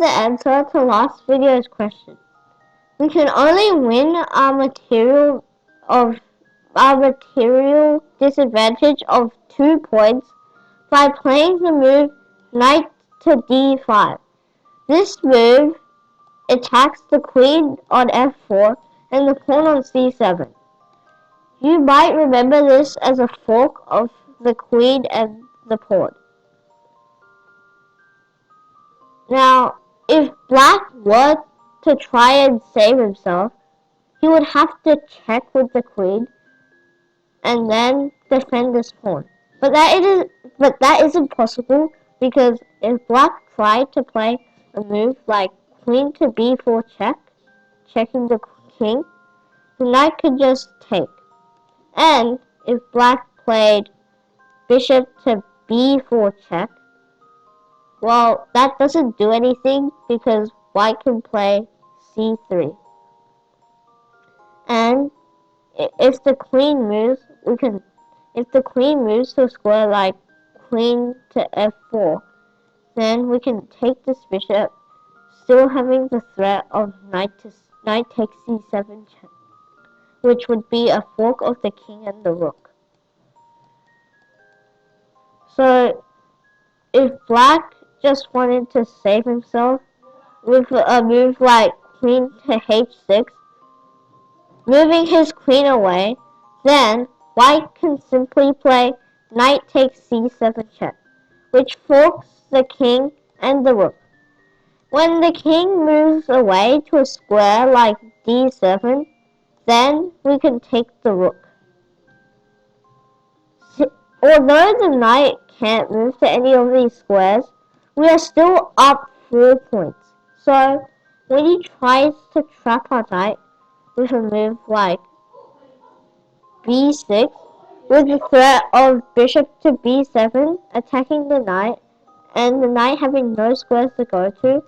the answer to last video's question. We can only win our material disadvantage of 2 points by playing the move knight to d5. This move attacks the queen on f4 and the pawn on c7. You might remember this as a fork of the queen and the pawn. Now, if black were to try and save himself, he would have to check with the queen and then defend this pawn. But that isn't possible because if black tried to play a move like queen to b4 check, checking the king, the knight could just take. And if black played bishop to b4 check, well, that doesn't do anything because white can play c3. And if the queen moves, if the queen moves to a square like queen to f4, then we can take this bishop, still having the threat of knight takes c7 check, which would be a fork of the king and the rook. So if black just wanted to save himself with a move like queen to h6, moving his queen away, then white can simply play knight takes c7 check, which forks the king and the rook. When the king moves away to a square like d7, then we can take the rook. Although the knight can't move to any of these squares, we are still up 4 points. So when he tries to trap our knight with a move like b6, with the threat of bishop to b7 attacking the knight, and the knight having no squares to go to,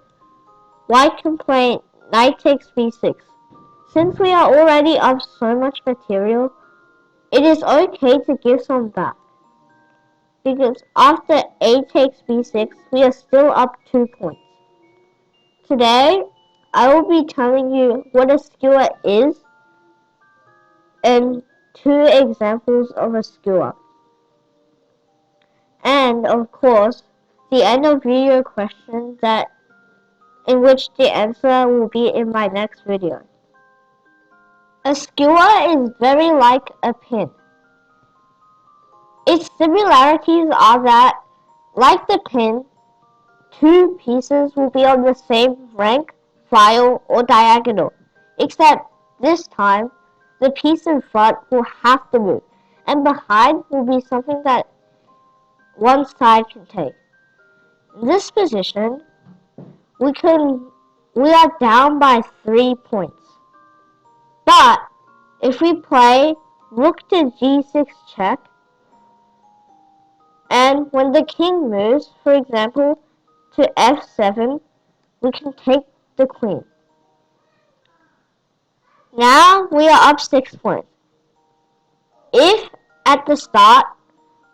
white can play knight takes b6. Since we are already up so much material, it is okay to give some back. Because after a takes b6, we are still up 2 points. Today, I will be telling you what a skewer is and 2 examples of a skewer. And of course, the end of video question in which the answer will be in my next video. A skewer is very like a pin. Its similarities are that, like the pin, 2 pieces will be on the same rank, file, or diagonal, except this time the piece in front will have to move, and behind will be something that one side can take. In this position, we are down by 3 points. But if we play rook to g6 check, and when the king moves, for example, to f7, we can take the queen. Now we are up 6 points. If at the start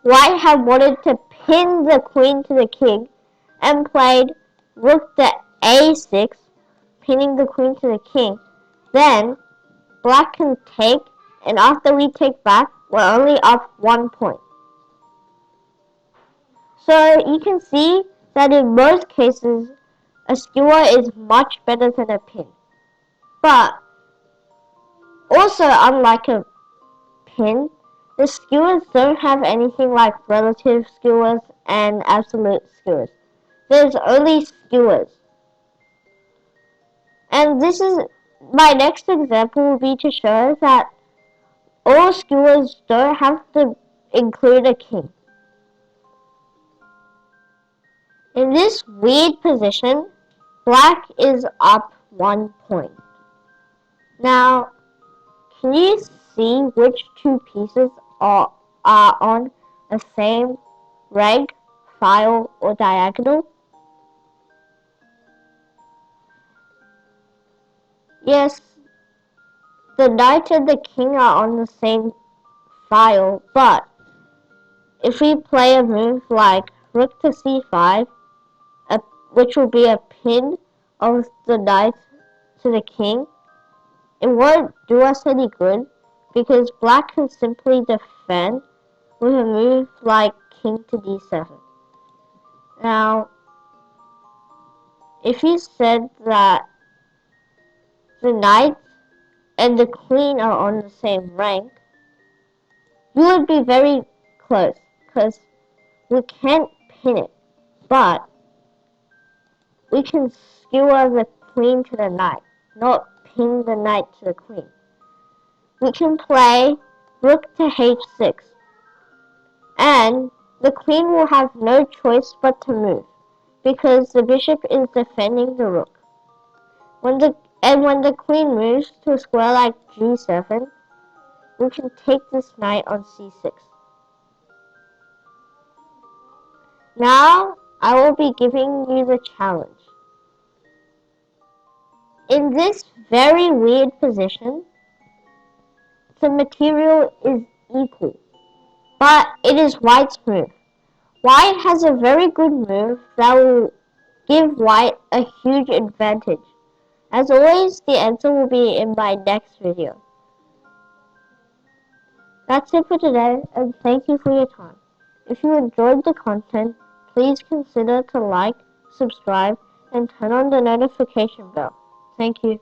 white had wanted to pin the queen to the king and played rook to a6, pinning the queen to the king, then black can take, and after we take back, we're only up 1 point. So you can see that in most cases, a skewer is much better than a pin. But also, unlike a pin, the skewers don't have anything like relative skewers and absolute skewers. There's only skewers. And my next example will be to show that all skewers don't have to include a king. In this weird position, black is up 1 point. Now, can you see which 2 pieces are on the same rank, file, or diagonal? Yes, the knight and the king are on the same file, but if we play a move like rook to c5, which will be a pin of the knight to the king, it won't do us any good because black can simply defend with a move like king to d7. Now, if you said that the knight and the queen are on the same rank, you would be very close because we can't pin it, but we can skewer the queen to the knight, not pin the knight to the queen. We can play rook to h6, and the queen will have no choice but to move because the bishop is defending the rook. When the queen moves to a square like g7, we can take this knight on c6. Now I will be giving you the challenge. In this very weird position, the material is equal, but it is white's move. White has a very good move that will give white a huge advantage. As always, the answer will be in my next video. That's it for today, and thank you for your time. If you enjoyed the content, please consider to like, subscribe, and turn on the notification bell. Thank you.